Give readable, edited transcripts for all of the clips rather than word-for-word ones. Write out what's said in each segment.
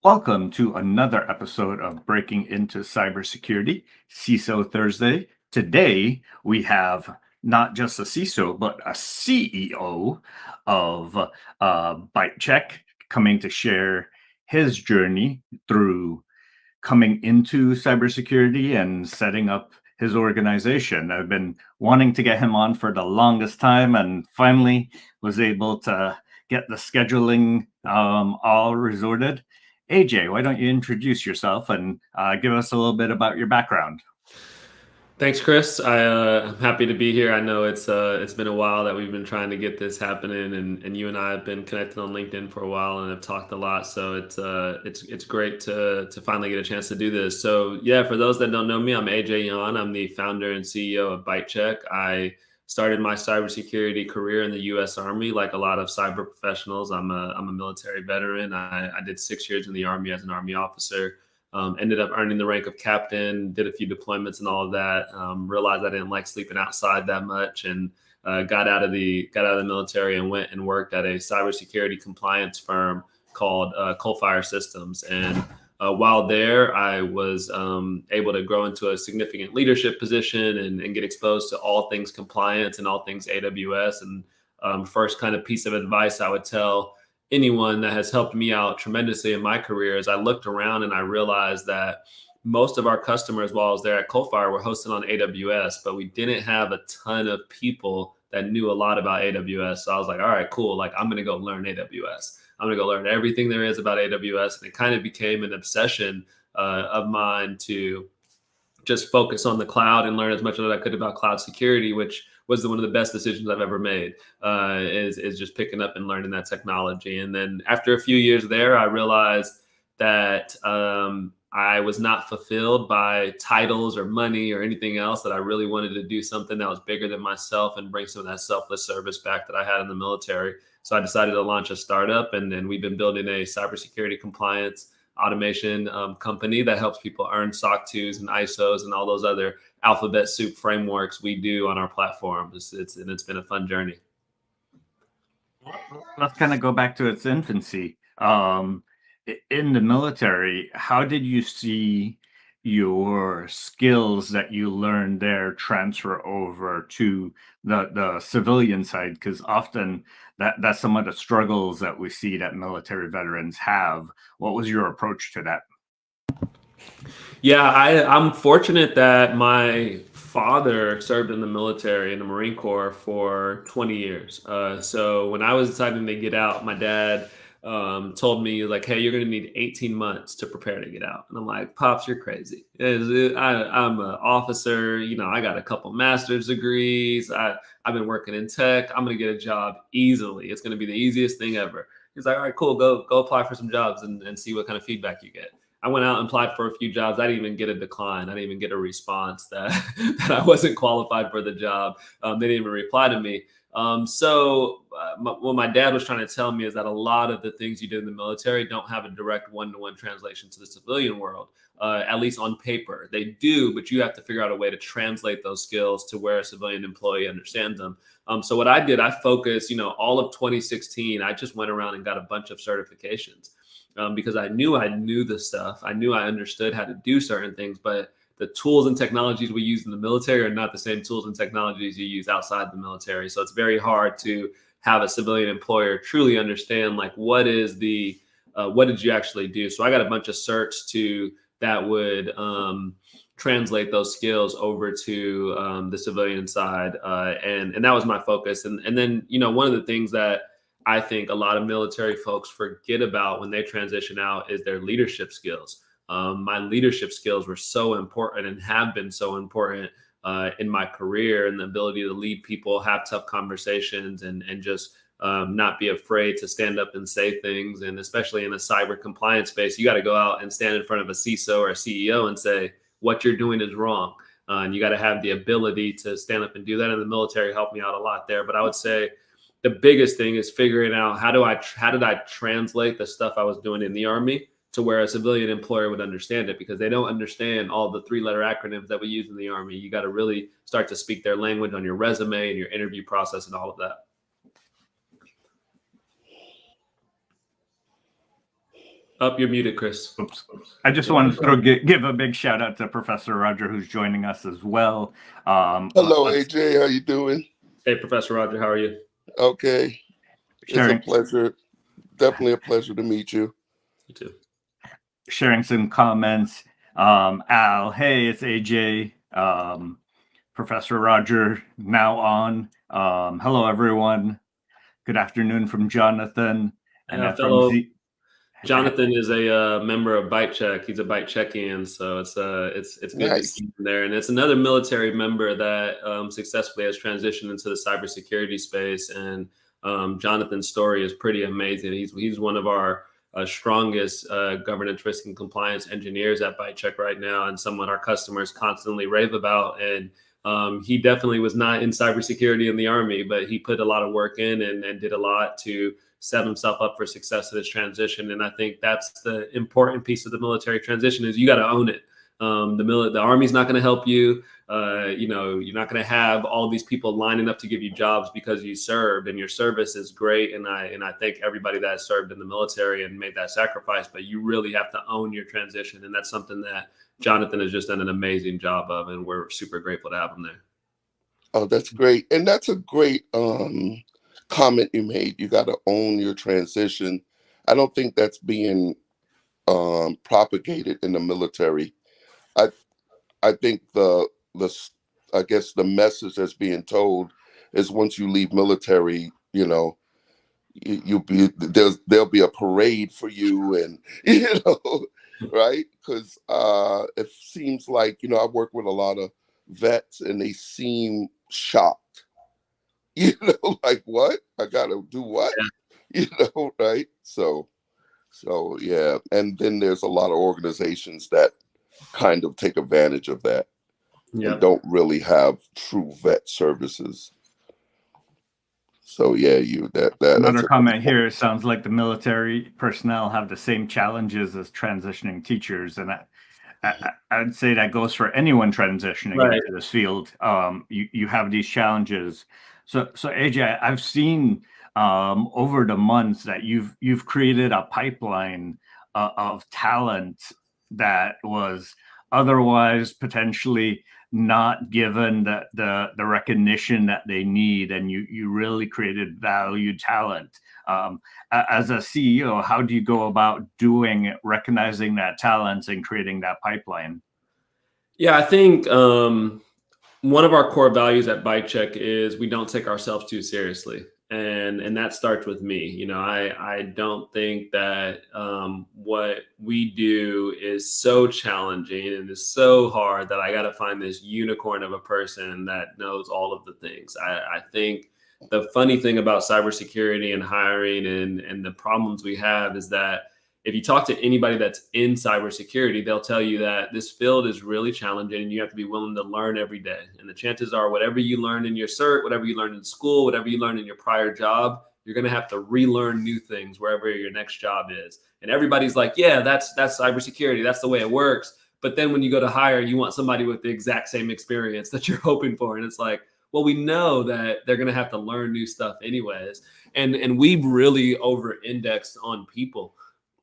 Welcome to another episode of Breaking Into Cybersecurity, CISO Thursday. Today, we have not just a CISO, but a CEO of BiteCheck coming to share his journey through coming into cybersecurity and setting up his organization. I've been wanting to get him on for the longest time and finally was able to get the scheduling all resorted. AJ, why don't you introduce yourself and give us a little bit about your background? Thanks, Chris. I'm happy to be here. I know it's been a while that we've been trying to get this happening, and you and I have been connected on LinkedIn for a while and have talked a lot. So it's great to finally get a chance to do this. So yeah, for those that don't know me, I'm AJ Yawn. I'm the founder and CEO of BiteCheck. I started my cybersecurity career in the U.S. Army, like a lot of cyber professionals. I'm a military veteran. I did 6 years in the Army as an Army officer. Ended up earning the rank of captain, did a few deployments and all of that. Realized I didn't like sleeping outside that much, and got out of the military and went and worked at a cybersecurity compliance firm called Coalfire Systems. And while there, I was able to grow into a significant leadership position and get exposed to all things compliance and all things AWS. And first kind of piece of advice I would tell anyone that has helped me out tremendously in my career is I looked around and I realized that most of our customers while I was there at Coalfire were hosted on AWS, but we didn't have a ton of people that knew a lot about AWS. So I was like, all right, cool. Like, I'm going to go learn AWS. I'm going to go learn everything there is about AWS. And it kind of became an obsession of mine to just focus on the cloud and learn as much as I could about cloud security, which was one of the best decisions I've ever made, is just picking up and learning that technology. And then after a few years there, I realized that I was not fulfilled by titles or money or anything else, that I really wanted to do something that was bigger than myself and bring some of that selfless service back that I had in the military. So I decided to launch a startup, and then we've been building a cybersecurity compliance automation company that helps people earn SOC 2s and ISOs and all those other alphabet soup frameworks we do on our platform. It's been a fun journey. Let's kind of go back to its infancy. In the military, how did you see your skills that you learned there transfer over to the civilian side? Because often that's some of the struggles that we see that military veterans have. What was your approach to that? Yeah, I'm fortunate that my father served in the military in the Marine Corps for 20 years. So when I was deciding to get out, my dad told me like, "Hey, you're going to need 18 months to prepare to get out." And I'm like, "Pops, you're crazy. I'm an officer. You know, I got a couple master's degrees. I've been working in tech. I'm going to get a job easily. It's going to be the easiest thing ever." He's like, "All right, cool. Go apply for some jobs and see what kind of feedback you get." I went out and applied for a few jobs. I didn't even get a decline. I didn't even get a response that, that I wasn't qualified for the job. They didn't even reply to me. What my dad was trying to tell me is that a lot of the things you do in the military don't have a direct one-to-one translation to the civilian world, at least on paper. They do, but you have to figure out a way to translate those skills to where a civilian employee understands them. So what I did, I focused, all of 2016, I just went around and got a bunch of certifications. Because I knew the stuff. I knew I understood how to do certain things, but the tools and technologies we use in the military are not the same tools and technologies you use outside the military. So it's very hard to have a civilian employer truly understand, like, what did you actually do? So I got a bunch of certs that would translate those skills over to the civilian side, and that was my focus. And then one of the things that I think a lot of military folks forget about when they transition out is their leadership skills. My leadership skills were so important and have been so important in my career, and the ability to lead people, have tough conversations, and just not be afraid to stand up and say things. And especially in a cyber compliance space, you got to go out and stand in front of a CISO or a CEO and say, what you're doing is wrong. And you got to have the ability to stand up and do that. And the military helped me out a lot there. But I would say the biggest thing is figuring out how did I translate the stuff I was doing in the Army to where a civilian employer would understand it, because they don't understand all the 3-letter acronyms that we use in the Army. You got to really start to speak their language on your resume and your interview process and all of that. Up, you're muted, Chris. Oops. I just wanted to give a big shout out to Professor Roger, who's joining us as well. Hello, AJ. How you doing? Hey, Professor Roger, how are you? Okay. Sharing, It's a pleasure. Definitely a pleasure to meet you. You too. Sharing some comments. Al, hey, it's AJ. Professor Roger now on. Hello, everyone. Good afternoon from Jonathan. And fellow from Z. Jonathan is a member of Byte Check. He's a Byte Check-in, so it's good Nice. to see him there. And it's another military member that successfully has transitioned into the cybersecurity space. And Jonathan's story is pretty amazing. He's one of our strongest governance, risk, and compliance engineers at Byte Check right now, and someone our customers constantly rave about. And he definitely was not in cybersecurity in the Army, but he put a lot of work in and did a lot to set himself up for success in this transition. And I think that's the important piece of the military transition is you got to own it. The Army's not going to help you. You're not going to have all of these people lining up to give you jobs because you served, and your service is great. And I thank everybody that has served in the military and made that sacrifice, but you really have to own your transition. And that's something that Jonathan has just done an amazing job of, and we're super grateful to have him there. Oh, that's great. And that's a great comment you made. You got to own your transition. I don't think that's being propagated in the military. I think the message that's being told is once you leave military, there'll be a parade for you, and right? Because it seems like I work with a lot of vets, and they seem shocked. Like, what? I gotta do what? Yeah. Right? So yeah. And then there's a lot of organizations that kind of take advantage of that and don't really have true vet services. So yeah, Another comment here. It sounds like the military personnel have the same challenges as transitioning teachers, and I'd say that goes for anyone transitioning into this field. You have these challenges. So AJ, I've seen over the months that you've created a pipeline of talent that was otherwise potentially not given the recognition that they need, and you really created valued talent. As a CEO, how do you go about recognizing that talent and creating that pipeline? Yeah, I think one of our core values at Byte Check is we don't take ourselves too seriously. And that starts with me. I don't think that what we do is so challenging and is so hard that I got to find this unicorn of a person that knows all of the things. I think the funny thing about cybersecurity and hiring and the problems we have is that if you talk to anybody that's in cybersecurity, they'll tell you that this field is really challenging and you have to be willing to learn every day. And the chances are whatever you learn in your cert, whatever you learn in school, whatever you learn in your prior job, you're going to have to relearn new things wherever your next job is. And everybody's like, yeah, that's cybersecurity. That's the way it works. But then when you go to hire, you want somebody with the exact same experience that you're hoping for. And it's like, well, we know that they're going to have to learn new stuff anyways. And we've really over-indexed on people.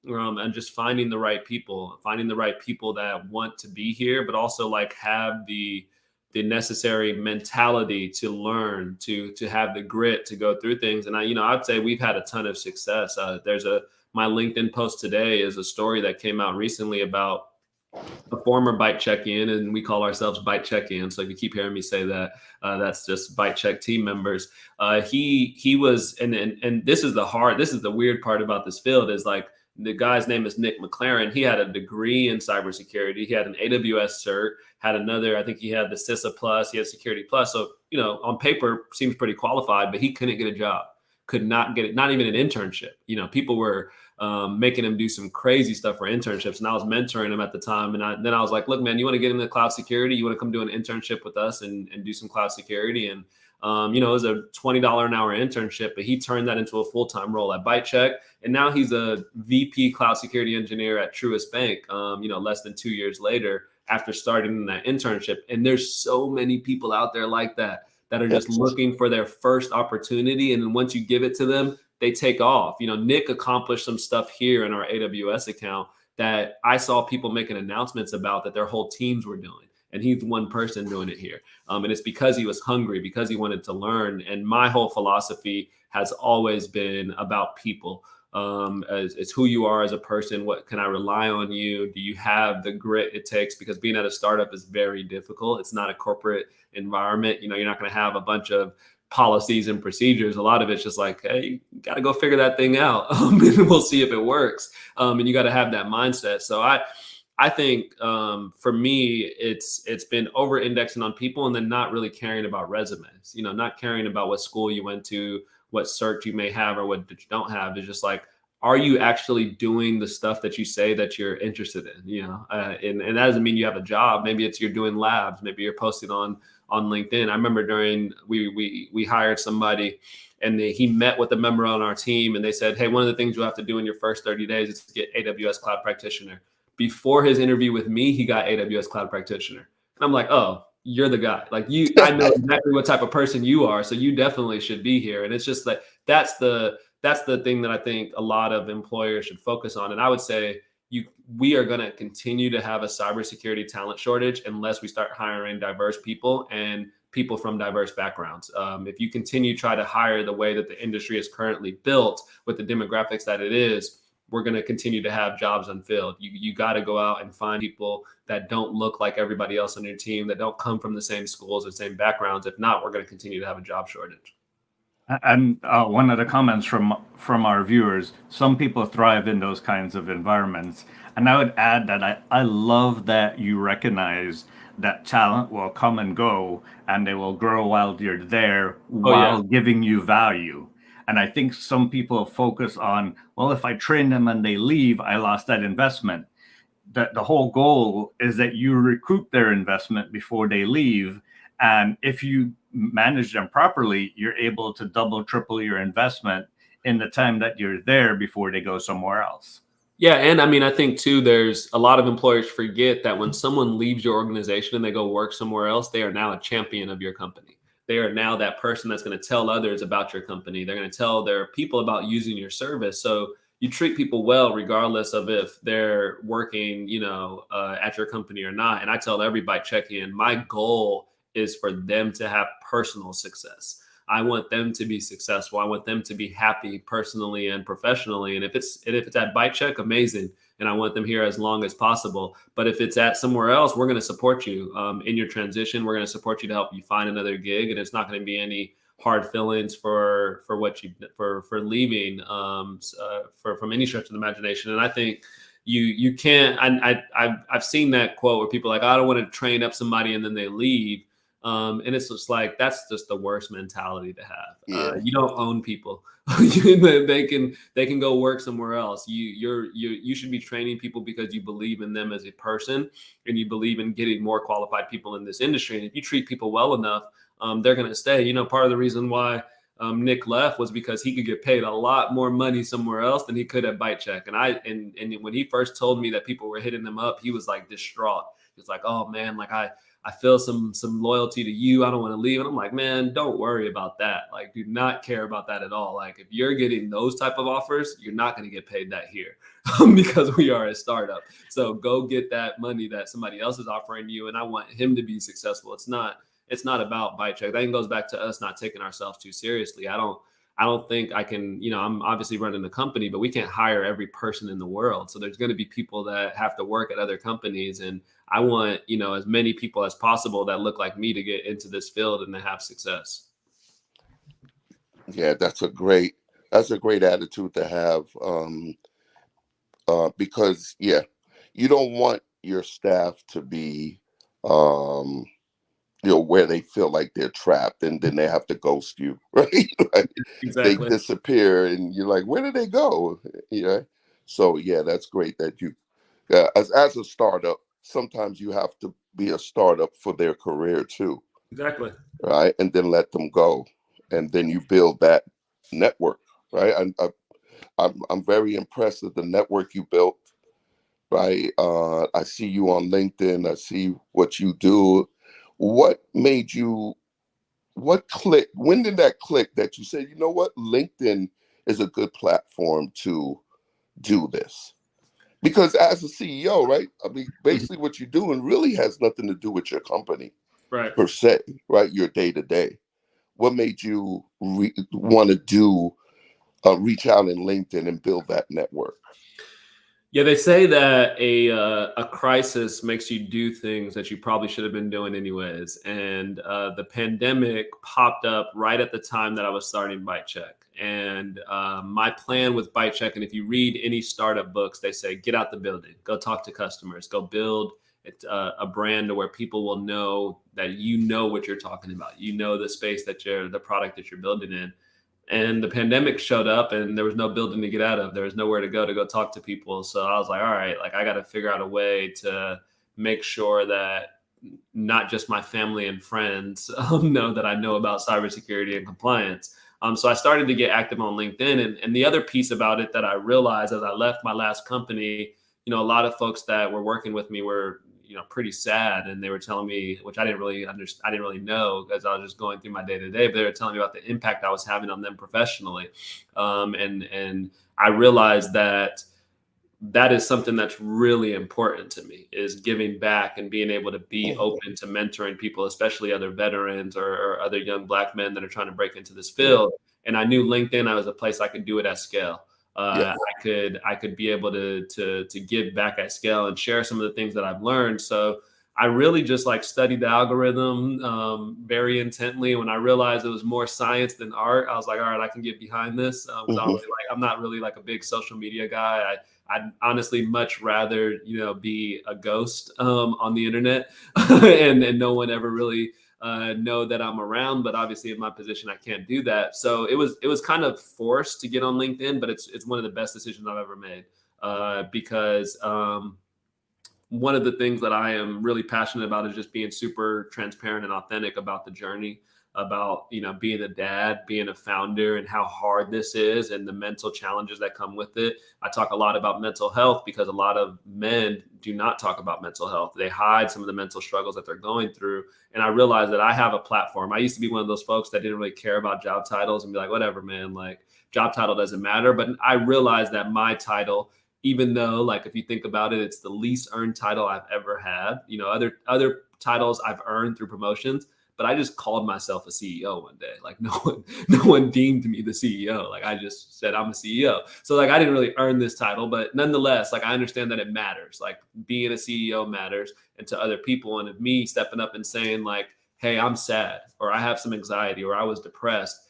And just finding the right people that want to be here, but also like have the necessary mentality to learn, to have the grit to go through things. And I'd say we've had a ton of success. My LinkedIn post today is a story that came out recently about a former Byte Check-in, and we call ourselves Byte Check-in. So if you keep hearing me say that, that's just Byte Check team members. He was, and this is the weird part about this field is like, the guy's name is Nick McLaren. He had a degree in cybersecurity. He had an AWS cert, had another, I think he had the CISA Plus, he had Security Plus. So, on paper seems pretty qualified, but he couldn't get a job, could not get it, not even an internship. People were making him do some crazy stuff for internships. And I was mentoring him at the time. And then I was like, look, man, you want to get into cloud security? You want to come do an internship with us and do some cloud security? And it was a $20 an hour internship, but he turned that into a full-time role at Byte Check. And now he's a VP cloud security engineer at Truist Bank, less than 2 years later after starting that internship. And there's so many people out there like that are just looking for their first opportunity. And then once you give it to them, they take off. You know, Nick accomplished some stuff here in our AWS account that I saw people making announcements about that their whole teams were doing. And he's one person doing it here. And it's because he was hungry, because he wanted to learn. And my whole philosophy has always been about people. It's who you are as a person. What can I rely on you? Do you have the grit it takes? Because being at a startup is very difficult. It's not a corporate environment. You know, you're not going to have a bunch of policies and procedures. A lot of it's just like, hey, you got to go figure that thing out. And we'll see if it works. And you got to have that mindset. So I think for me, it's been over indexing on people and then not really caring about resumes, you know, not caring about what school you went to, what cert you may have or what you don't have. It's just like, are you actually doing the stuff that you say that you're interested in, you know, and that doesn't mean you have a job. Maybe it's you're doing labs. Maybe you're posting on LinkedIn. I remember during we hired somebody and he met with a member on our team and they said, hey, one of the things you'll have to do in your first 30 days is to get AWS Cloud Practitioner. Before his interview with me, he got AWS Cloud Practitioner. And I'm like, oh, you're the guy. Like I know exactly what type of person you are. So you definitely should be here. And it's just like, that's the thing that I think a lot of employers should focus on. And I would say we are going to continue to have a cybersecurity talent shortage unless we start hiring diverse people and people from diverse backgrounds. If you continue to try to hire the way that the industry is currently built with the demographics that it is, we're going to continue to have jobs unfilled. You got to go out and find people that don't look like everybody else on your team, that don't come from the same schools or same backgrounds. If not, we're going to continue to have a job shortage. And one of the comments from our viewers, some people thrive in those kinds of environments. And I would add that I love that you recognize that talent will come and go and they will grow while you're there while giving you value. And I think some people focus on, well, if I train them and they leave, I lost that investment. The whole goal is that you recoup their investment before they leave. And if you manage them properly, you're able to double, triple your investment in the time that you're there before they go somewhere else. Yeah. And I mean, I think too, there's a lot of employers forget that when someone leaves your organization and they go work somewhere else, they are now a champion of your company. They are now that person that's going to tell others about your company. They're going to tell their people about using your service. So you treat people well, regardless of if they're working, you know, at your company or not. And I tell everybody check in, my goal is for them to have personal success. I want them to be successful. I want them to be happy personally and professionally. And if it's at Bite Check, amazing. And I want them here as long as possible. But if it's at somewhere else, we're going to support you in your transition. We're going to support you to help you find another gig. And it's not going to be any hard feelings for leaving from any stretch of the imagination. And I think you can't. I've seen that quote where people are like, I don't want to train up somebody and then they leave. And it's just like, that's just the worst mentality to have. You don't own people. They can go work somewhere else. You should be training people because you believe in them as a person and you believe in getting more qualified people in this industry. And if you treat people well enough, they're going to stay. You know, part of the reason why Nick left was because he could get paid a lot more money somewhere else than he could at Bite Check. And when he first told me that people were hitting him up, he was like distraught. He was like, oh man, like I feel some loyalty to you. I don't want to leave. And I'm like, man, don't worry about that. Like, do not care about that at all. Like, if you're getting those type of offers, you're not going to get paid that here because we are a startup. So go get that money that somebody else is offering you. And I want him to be successful. It's not about Bite Check. That goes back to us not taking ourselves too seriously. I don't think I can, you know, I'm obviously running the company, but we can't hire every person in the world. So there's going to be people that have to work at other companies. And I want, you know, as many people as possible that look like me to get into this field and to have success. Yeah, that's a great attitude to have. Because you don't want your staff to be, you know, where they feel like they're trapped and then they have to ghost you, right? Like Exactly. they disappear and you're like, where did they go? Yeah. So yeah, that's great that you, as a startup, sometimes you have to be a startup for their career too. Exactly. Right. And then let them go. And then you build that network, right? I'm very impressed with the network you built, right? I see you on LinkedIn. I see what you do. What clicked? When did that click that you said, you know what, LinkedIn is a good platform to do this. Because as a CEO, right? I mean, basically what you're doing really has nothing to do with your company Right. per se, right? Your day to day. What made you want to do reach out in LinkedIn and build that network? Yeah, they say that a crisis makes you do things that you probably should have been doing anyways. And the pandemic popped up right at the time that I was starting BiteCheck. And my plan with BiteCheck, and if you read any startup books, they say get out the building, go talk to customers, go build a brand to where people will know that you know what you're talking about. You know the space that the product that you're building in. And the pandemic showed up and there was no building to get out of. There was nowhere to go talk to people. So I was like, all right, like I got to figure out a way to make sure that not just my family and friends know that I know about cybersecurity and compliance. So I started to get active on LinkedIn. And the other piece about it that I realized as I left my last company, a lot of folks that were working with me were, pretty sad. And they were telling me, which I didn't really understand, I didn't really know because I was just going through my day to day, but they were telling me about the impact I was having on them professionally. And I realized that is something that's really important to me, is giving back and being able to be open to mentoring people, especially other veterans or other young Black men that are trying to break into this field. And I knew LinkedIn was a place I could do it at scale. I could be able to give back at scale and share some of the things that I've learned. So I really just studied the algorithm very intently. When I realized it was more science than art, I was like, all right, I can get behind this. I'm not really a big social media guy. I'd honestly much rather, be a ghost on the internet and no one ever really know that I'm around. But obviously in my position, I can't do that. So it was kind of forced to get on LinkedIn, but it's one of the best decisions I've ever made because one of the things that I am really passionate about is just being super transparent and authentic about the journey, about, being a dad, being a founder, and how hard this is and the mental challenges that come with it. I talk a lot about mental health because a lot of men do not talk about mental health. They hide some of the mental struggles that they're going through. And I realized that I have a platform. I used to be one of those folks that didn't really care about job titles and be like, whatever, man, job title doesn't matter. But I realized that my title, even though if you think about it, it's the least earned title I've ever had. Other titles I've earned through promotions, but I just called myself a CEO one day. No one deemed me the CEO. I just said I'm a CEO. So I didn't really earn this title, but nonetheless, I understand that it matters. Being a CEO matters, and to other people. And if me stepping up and saying hey, I'm sad, or I have some anxiety, or I was depressed,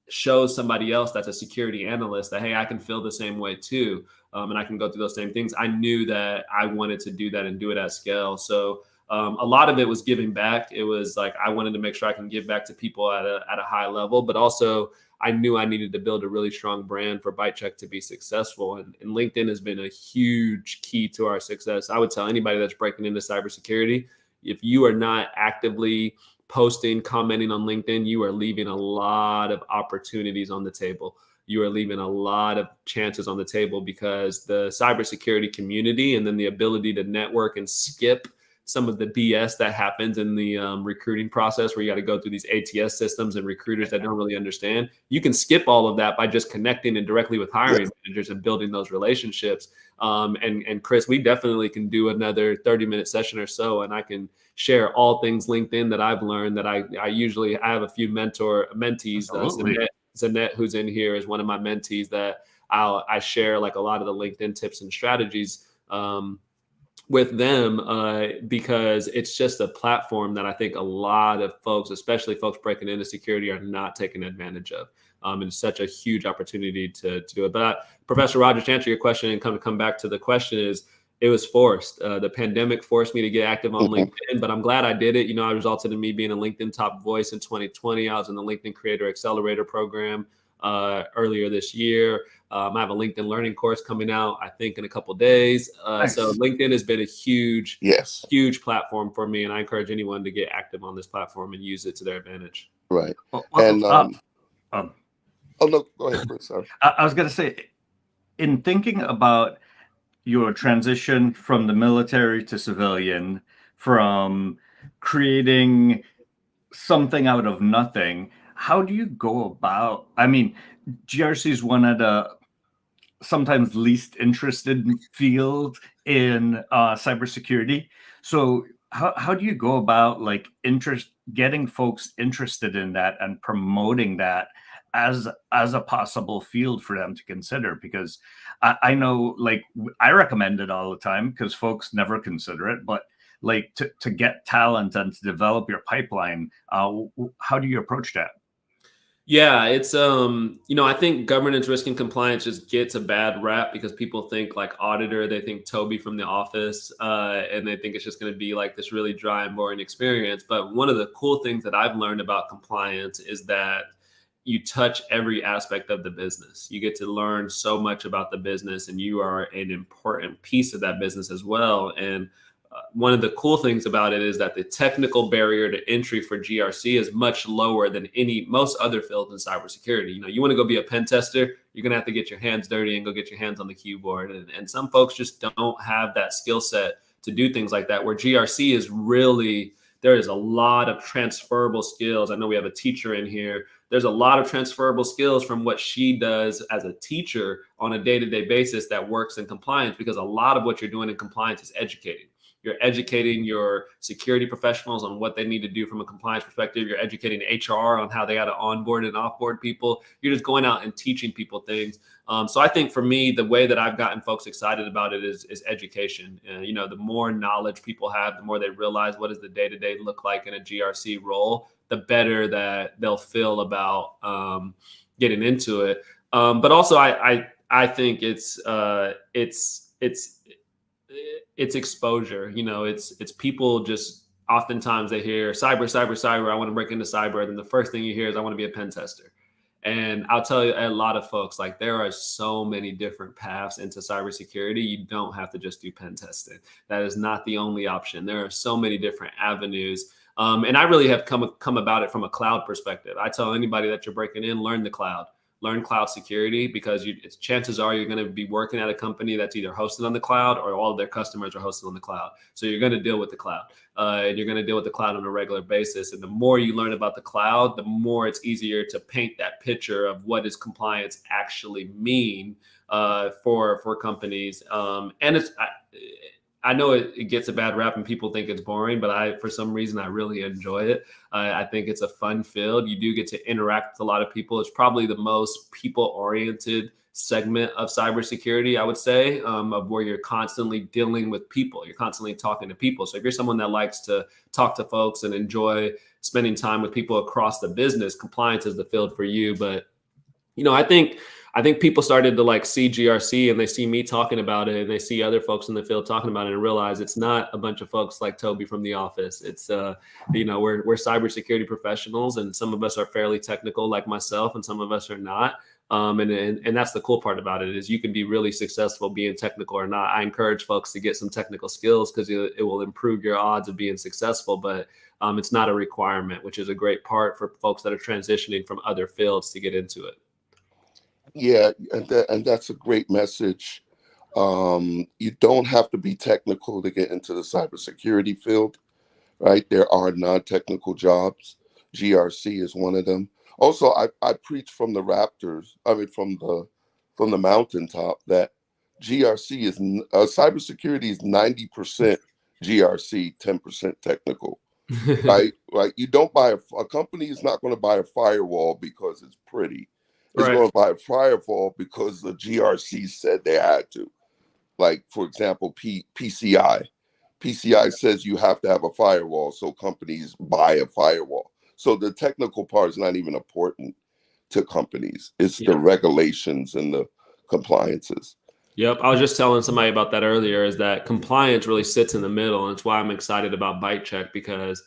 shows somebody else that's a security analyst that, hey, I can feel the same way too. And I can go through those same things. I knew that I wanted to do that and do it at scale. So a lot of it was giving back. It was I wanted to make sure I can give back to people at a high level, but also I knew I needed to build a really strong brand for BiteCheck to be successful. And LinkedIn has been a huge key to our success. I would tell anybody that's breaking into cybersecurity, if you are not actively posting, commenting on LinkedIn, you are leaving a lot of opportunities on the table. You are leaving a lot of chances on the table because the cybersecurity community and then the ability to network and skip some of the BS that happens in the recruiting process where you got to go through these ATS systems and recruiters that don't really understand. You can skip all of that by just connecting and directly with hiring managers and building those relationships. And Chris, we definitely can do another 30-minute session or so, and I can share all things LinkedIn that I've learned that I have a few mentees. Zanette, who's in here, is one of my mentees that I share a lot of the LinkedIn tips and strategies with them because it's just a platform that I think a lot of folks, especially folks breaking into security, are not taking advantage of. And it's such a huge opportunity to do it. But Professor Rogers, to answer your question and come back to the question is, it was forced. The pandemic forced me to get active on LinkedIn, but I'm glad I did it. It resulted in me being a LinkedIn top voice in 2020. I was in the LinkedIn Creator Accelerator program earlier this year. I have a LinkedIn learning course coming out, I think, in a couple of days. Nice. So LinkedIn has been a huge platform for me, and I encourage anyone to get active on this platform and use it to their advantage. Right. And oh no, go ahead, Chris. Sorry. I was going to say, in thinking about your transition from the military to civilian, from creating something out of nothing, how do you go about, GRC is one of the sometimes least interested field in cybersecurity. So how do you go about like getting folks interested in that and promoting that as a possible field for them to consider? Because I know like I recommend it all the time because folks never consider it, but like to get talent and to develop your pipeline, how do you approach that? Yeah, it's I think governance, risk, and compliance just gets a bad rap because people think like auditor, they think Toby from The Office, and they think it's just going to be like this really dry and boring experience. But one of the cool things that I've learned about compliance is that you touch every aspect of the business. You get to learn so much about the business, and you are an important piece of that business as well. And one of the cool things about it is that the technical barrier to entry for GRC is much lower than most other fields in cybersecurity. You want to go be a pen tester, you're going to have to get your hands dirty and go get your hands on the keyboard. And some folks just don't have that skill set to do things like that, where GRC is really, there is a lot of transferable skills. I know we have a teacher in here. There's a lot of transferable skills from what she does as a teacher on a day-to-day basis that works in compliance, because a lot of what you're doing in compliance is educating. You're educating your security professionals on what they need to do from a compliance perspective. You're educating HR on how they got to onboard and offboard people. You're just going out and teaching people things. So I think for me, the way that I've gotten folks excited about it is education. The more knowledge people have, the more they realize what does the day-to-day look like in a GRC role, the better that they'll feel about getting into it. But also, I think it's exposure. It's people just oftentimes they hear cyber. I want to break into cyber. And the first thing you hear is I want to be a pen tester. And I'll tell you, a lot of folks, like there are so many different paths into cybersecurity. You don't have to just do pen testing. That is not the only option. There are so many different avenues. And I really have come about it from a cloud perspective. I tell anybody that you're breaking in, learn the cloud. Learn cloud security, because chances are you're going to be working at a company that's either hosted on the cloud or all of their customers are hosted on the cloud. So you're going to deal with the cloud, and you're going to deal with the cloud on a regular basis. And the more you learn about the cloud, the more it's easier to paint that picture of what does compliance actually mean for companies. And I know it gets a bad rap and people think it's boring, but for some reason, I really enjoy it. I think it's a fun field. You do get to interact with a lot of people. It's probably the most people-oriented segment of cybersecurity, I would say, of where you're constantly dealing with people. You're constantly talking to people. So if you're someone that likes to talk to folks and enjoy spending time with people across the business, compliance is the field for you. But, I think people started to like see GRC and they see me talking about it and they see other folks in the field talking about it and realize it's not a bunch of folks like Toby from The Office. It's, we're cybersecurity professionals, and some of us are fairly technical like myself and some of us are not. And that's the cool part about it, is you can be really successful being technical or not. I encourage folks to get some technical skills because it will improve your odds of being successful, but it's not a requirement, which is a great part for folks that are transitioning from other fields to get into it. Yeah, and that's a great message. You don't have to be technical to get into the cybersecurity field, right? There are non-technical jobs. GRC is one of them. Also, I preach from the from the mountaintop that GRC is cybersecurity is 90% GRC, 10% technical. Right? You don't buy a company is not going to buy a firewall because it's pretty. It's going to buy a firewall because the GRC said they had to. Like, for example, PCI. PCI says you have to have a firewall, so companies buy a firewall. So the technical part is not even important to companies. It's the regulations and the compliances. Yep. I was just telling somebody about that earlier, is that compliance really sits in the middle. And it's why I'm excited about BiteCheck, because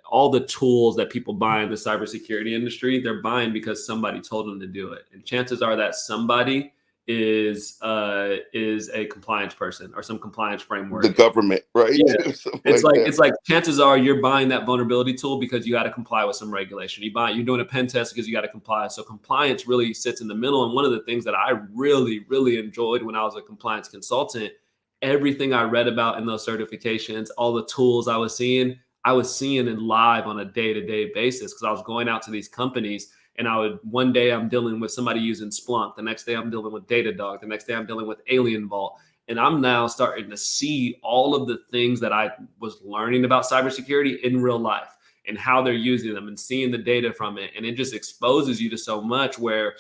all the tools that people buy in the cybersecurity industry, they're buying because somebody told them to do it. And chances are that somebody is a compliance person or some compliance framework. The government, right? Yeah. It's like chances are you're buying that vulnerability tool because you got to comply with some regulation. You're doing a pen test because you got to comply. So compliance really sits in the middle. And one of the things that I really, really enjoyed when I was a compliance consultant, everything I read about in those certifications, all the tools I was seeing it live on a day-to-day basis, because I was going out to these companies And one day I'm dealing with somebody using Splunk. The next day I'm dealing with Datadog. The next day I'm dealing with Alien Vault. And I'm now starting to see all of the things that I was learning about cybersecurity in real life and how they're using them and seeing the data from it. And it just exposes you to so much where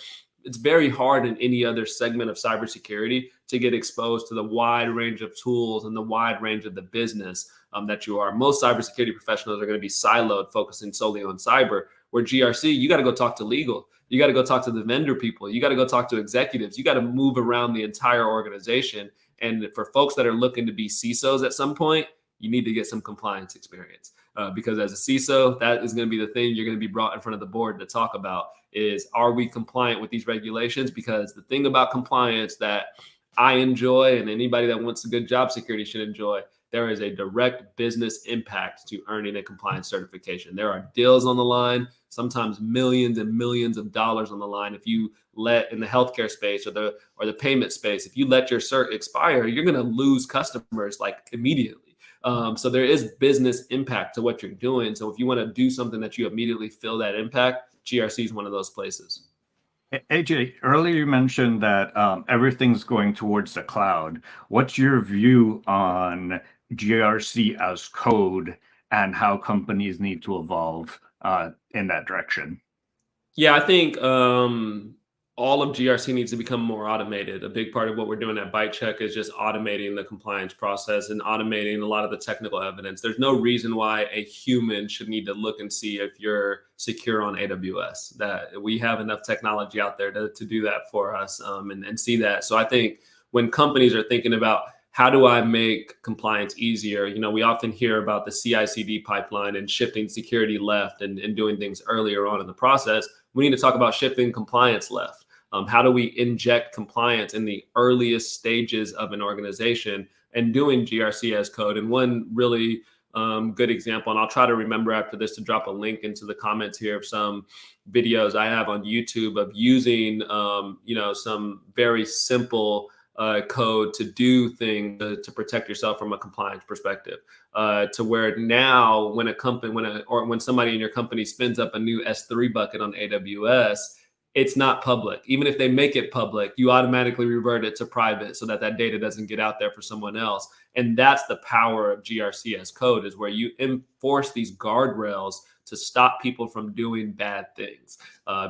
it's very hard in any other segment of cybersecurity to get exposed to the wide range of tools and the wide range of the business that you are. Most cybersecurity professionals are going to be siloed, focusing solely on cyber, where GRC, you got to go talk to legal. You got to go talk to the vendor people. You got to go talk to executives. You got to move around the entire organization. And for folks that are looking to be CISOs at some point, you need to get some compliance experience because as a CISO, that is going to be the thing you're going to be brought in front of the board to talk about is, are we compliant with these regulations? Because the thing about compliance that I enjoy and anybody that wants a good job security should enjoy, there is a direct business impact to earning a compliance certification. There are deals on the line, sometimes millions and millions of dollars on the line. If you let in the healthcare space or the payment space, if you let your cert expire, you're going to lose customers like immediately. So there is business impact to what you're doing. So if you want to do something that you immediately feel that impact, GRC is one of those places. AJ, earlier you mentioned that everything's going towards the cloud. What's your view on GRC as code and how companies need to evolve in that direction? Yeah, I think all of GRC needs to become more automated. A big part of what we're doing at BiteCheck is just automating the compliance process and automating a lot of the technical evidence. There's no reason why a human should need to look and see if you're secure on AWS. That we have enough technology out there to do that for us and see that. So I think when companies are thinking about how do I make compliance easier? You know, we often hear about the CI/CD pipeline and shifting security left and doing things earlier on in the process. We need to talk about shifting compliance left. How do we inject compliance in the earliest stages of an organization and doing GRC as code? And one really good example, and I'll try to remember after this to drop a link into the comments here of some videos I have on YouTube of using, some very simple code to do things to protect yourself from a compliance perspective, to where now when a company, when somebody in your company spins up a new S3 bucket on AWS, it's not public. Even if they make it public, you automatically revert it to private so that data doesn't get out there for someone else. And that's the power of GRC as code, is where you enforce these guardrails to stop people from doing bad things.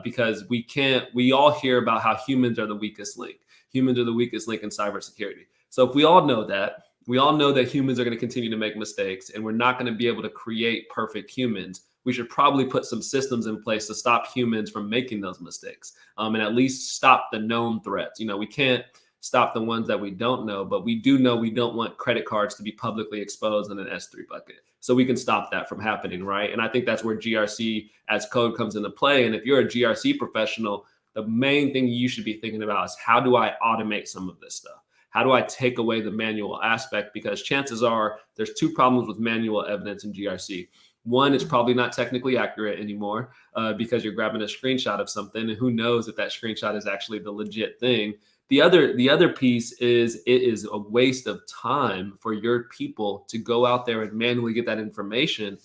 Because we all hear about how humans are the weakest link. Humans are the weakest link in cybersecurity. So if we all know that humans are going to continue to make mistakes and we're not going to be able to create perfect humans, we should probably put some systems in place to stop humans from making those mistakes and at least stop the known threats. You know, we can't stop the ones that we don't know, but we do know we don't want credit cards to be publicly exposed in an S3 bucket. So we can stop that from happening, right? And I think that's where GRC as code comes into play. And if you're a GRC professional, the main thing you should be thinking about is, how do I automate some of this stuff? How do I take away the manual aspect? Because chances are there's two problems with manual evidence in GRC. One, it's probably not technically accurate anymore because you're grabbing a screenshot of something, and who knows if that screenshot is actually the legit thing. The other piece is, it is a waste of time for your people to go out there and manually get that information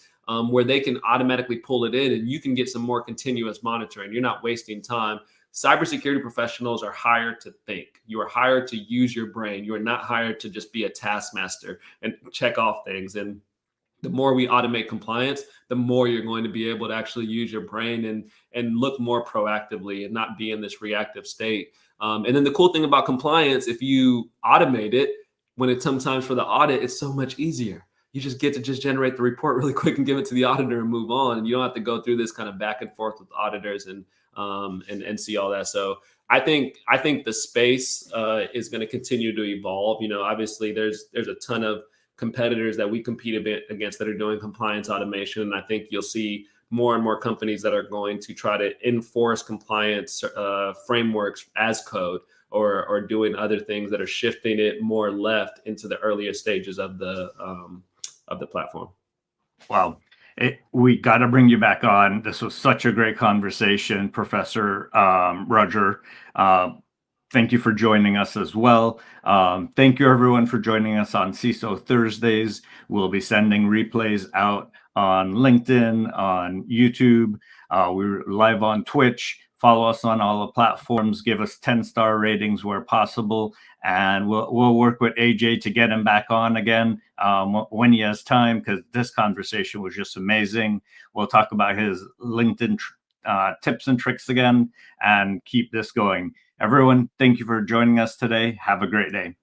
where they can automatically pull it in and you can get some more continuous monitoring. You're not wasting time. Cybersecurity professionals are hired to think. You are hired to use your brain. You are not hired to just be a taskmaster and check off things. And the more we automate compliance, the more you're going to be able to actually use your brain and look more proactively and not be in this reactive state. And then the cool thing about compliance, if you automate it, when it comes time for the audit, it's so much easier. You just get to just generate the report really quick and give it to the auditor and move on. And you don't have to go through this kind of back and forth with auditors and see all that. So I think the space is going to continue to evolve. You know, obviously there's a ton of competitors that we compete against that are doing compliance automation. And I think you'll see more and more companies that are going to try to enforce compliance frameworks as code or doing other things that are shifting it more left into the earlier stages of the platform. Wow. We got to bring you back on. This was such a great conversation, Professor Roger. Thank you for joining us as well. Thank you, everyone, for joining us on CISO Thursdays. We'll be sending replays out on LinkedIn, on YouTube. We're live on Twitch. Follow us on all the platforms. Give us 10-star ratings where possible, and we'll work with AJ to get him back on again when he has time, because this conversation was just amazing. We'll talk about his LinkedIn tips and tricks again and keep this going. Everyone, thank you for joining us today. Have a great day.